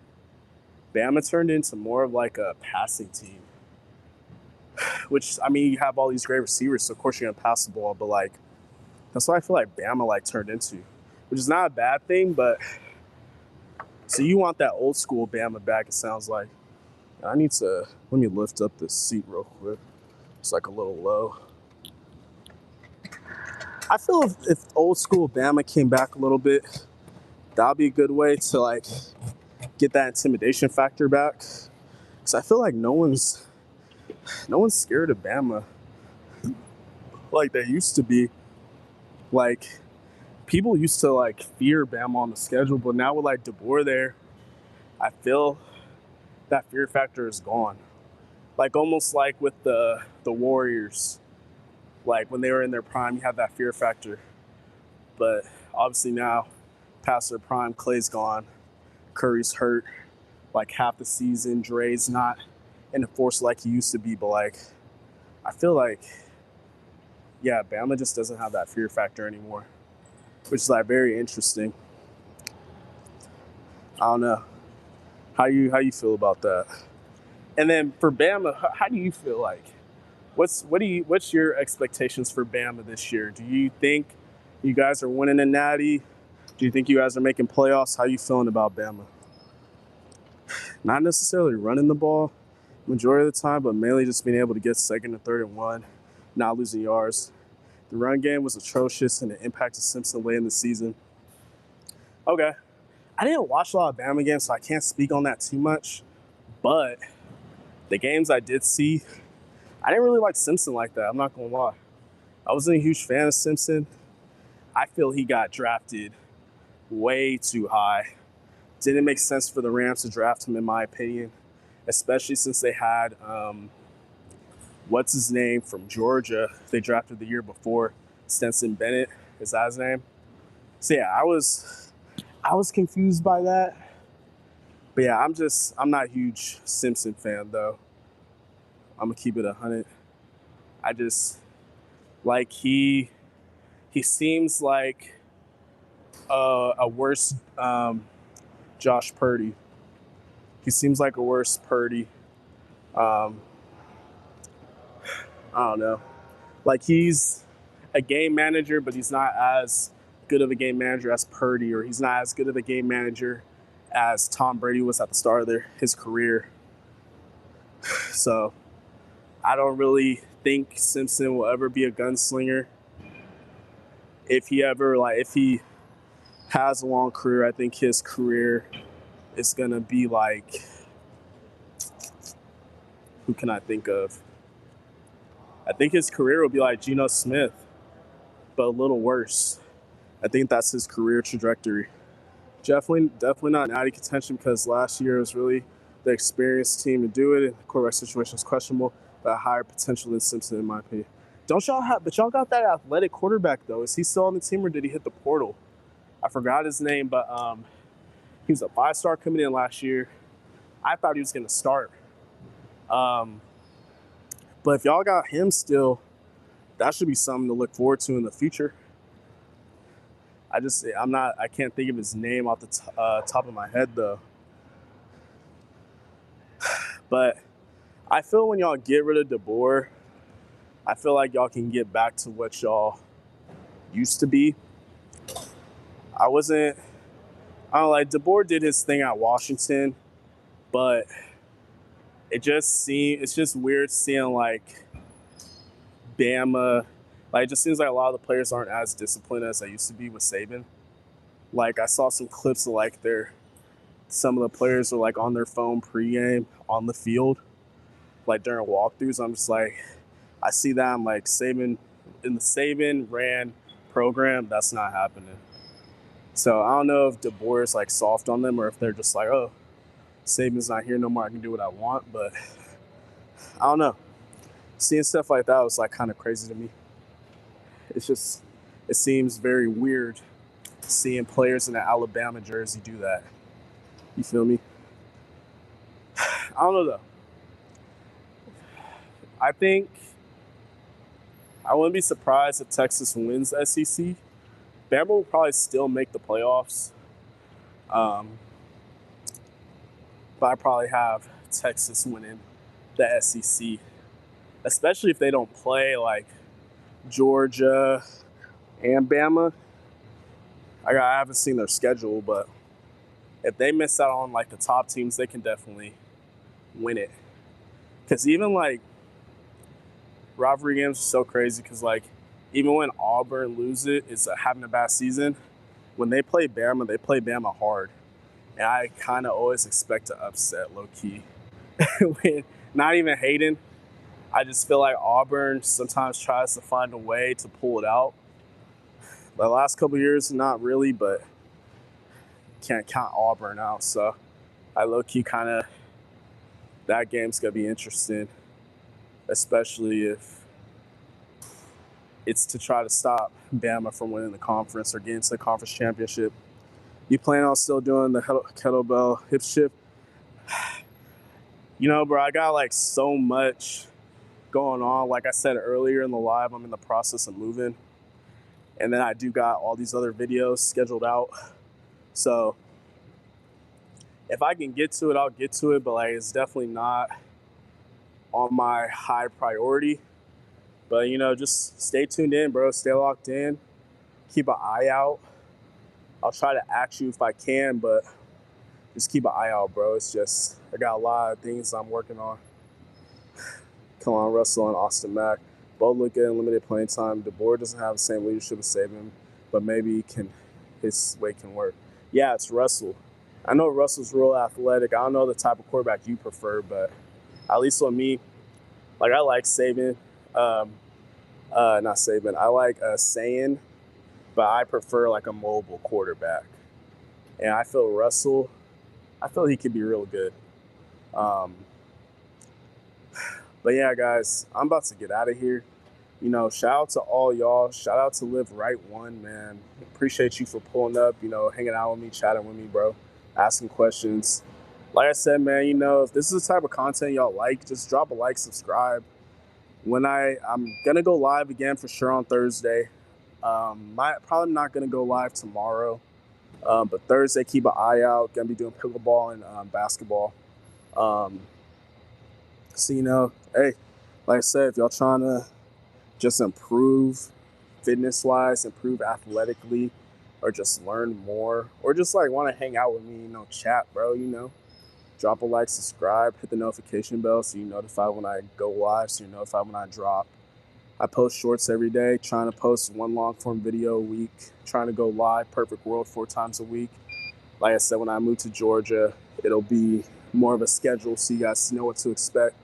Bama turned into more of like a passing team. Which, I mean, you have all these great receivers, so of course you're going to pass the ball, but like, that's what I feel like Bama like turned into, which is not a bad thing, but so you want that old school Bama back, it sounds like. I need to, let me lift up this seat real quick. It's like a little low. I feel if old school Bama came back a little bit, that'd be a good way to like get that intimidation factor back. Because I feel like no one's scared of Bama like they used to be. Like people used to like fear Bama on the schedule, but now with like DeBoer there, I feel that fear factor is gone. Like almost like with the Warriors, like when they were in their prime, you have that fear factor. But obviously now, past their prime, Clay's gone, Curry's hurt, like half the season, Dre's not in the force like he used to be. But like, I feel like, yeah, Bama just doesn't have that fear factor anymore, which is like very interesting. I don't know. How you feel about that? And then for Bama, how do you feel like? What's your expectations for Bama this year? Do you think you guys are winning a natty? Do you think you guys are making playoffs? How you feeling about Bama? Not necessarily running the ball majority of the time, but mainly just being able to get second and third and one, not losing yards. The run game was atrocious and it impacted Simpson late in the season. Okay. I didn't watch a lot of Bama games, so I can't speak on that too much. But the games I did see, I didn't really like Simpson like that. I'm not going to lie. I wasn't a huge fan of Simpson. I feel he got drafted way too high. Didn't make sense for the Rams to draft him, in my opinion, especially since they had, what's his name from Georgia, they drafted the year before, Stetson Bennett, Is that his name? So yeah, I was confused by that. But yeah, I'm not a huge Simpson fan though. I'm gonna keep it 100. I just like he seems like a worse Josh Purdy. He seems like a worse Purdy. I don't know. Like he's a game manager, but he's not as good of a game manager as Purdy, or he's not as good of a game manager as Tom Brady was at the start of his career. So I don't really think Simpson will ever be a gunslinger. If he has a long career, I think his career is gonna be like, who can I think of? I think his career will be like Geno Smith, but a little worse. I think that's his career trajectory. Definitely not natty contention, because last year was really the experienced team to do it. And the quarterback situation is questionable, but higher potential than Simpson, in my opinion. But y'all got that athletic quarterback though. Is he still on the team, or did he hit the portal? I forgot his name, but he was a 5-star coming in last year. I thought he was going to start. But if y'all got him still, that should be something to look forward to in the future. I can't think of his name off the top of my head though. But I feel when y'all get rid of DeBoer, I feel like y'all can get back to what y'all used to be. I don't like, DeBoer did his thing at Washington, but it's just weird seeing like Bama. Like, it just seems like a lot of the players aren't as disciplined as they used to be with Saban. Like, I saw some clips of like some of the players are like on their phone pregame on the field, like during walkthroughs. I'm just like, I see that. I'm like, Saban, in the Saban ran program, that's not happening. So I don't know if DeBoer is like soft on them, or if they're just like, oh, Saban's not here no more, I can do what I want. But I don't know. Seeing stuff like that was like kind of crazy to me. It seems very weird seeing players in an Alabama jersey do that. You feel me? I don't know though. I think I wouldn't be surprised if Texas wins the SEC. Bama will probably still make the playoffs. But I probably have Texas winning the SEC, especially if they don't play like Georgia and Bama. I haven't seen their schedule, but if they miss out on like the top teams, they can definitely win it. Because even like rivalry games are so crazy, because like even when Auburn is having a bad season, when they play Bama hard. And I kind of always expect to upset low-key. Not even hating. I just feel like Auburn sometimes tries to find a way to pull it out. The last couple of years, not really, but can't count Auburn out. So I low-key kind of, that game's going to be interesting, especially if it's to try to stop Bama from winning the conference or getting to the conference championship. You plan on still doing the kettlebell hip shift? You know, bro, I got like so much going on. Like I said earlier in the live, I'm in the process of moving. And then I do got all these other videos scheduled out. So if I can get to it, I'll get to it. But like, it's definitely not on my high priority. But, you know, just stay tuned in, bro. Stay locked in. Keep an eye out. I'll try to ask you if I can, but just keep an eye out, bro. It's just, I got a lot of things I'm working on. Come on, Russell and Austin Mack. Both look good in limited playing time. DeBoer doesn't have the same leadership as Saban, but maybe his way can work. Yeah, it's Russell. I know Russell's real athletic. I don't know the type of quarterback you prefer, but at least with me, like, I like Saban. Not Saban. I like Sayin, but I prefer like a mobile quarterback. And I feel Russell, he could be real good. But yeah, guys, I'm about to get out of here. You know, shout out to all y'all. Shout out to Live Right One, man. Appreciate you for pulling up, you know, hanging out with me, chatting with me, bro, asking questions. Like I said, man, you know, if this is the type of content y'all like, just drop a like, subscribe. I'm gonna go live again for sure on Thursday. Probably not gonna go live tomorrow, but Thursday, keep an eye out. Gonna be doing pickleball and basketball. Um, so you know, hey, like I said, if y'all trying to just improve fitness wise, improve athletically, or just learn more, or just like want to hang out with me, you know, chat, bro, you know, drop a like, subscribe, hit the notification bell so you're notified when I go live, so you're notified when I drop. I post shorts every day, trying to post one long form video a week, trying to go live, perfect world 4 times a week. Like I said, when I move to Georgia, it'll be more of a schedule so you guys know what to expect.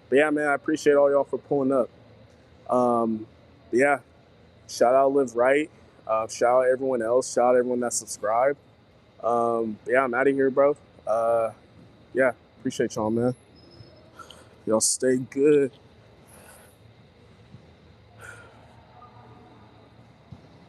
But yeah, man, I appreciate all y'all for pulling up. But yeah, shout out Live Right. Shout out everyone else. Shout out everyone that subscribed. Yeah, I'm out of here, bro. Yeah, appreciate y'all, man. Y'all stay good.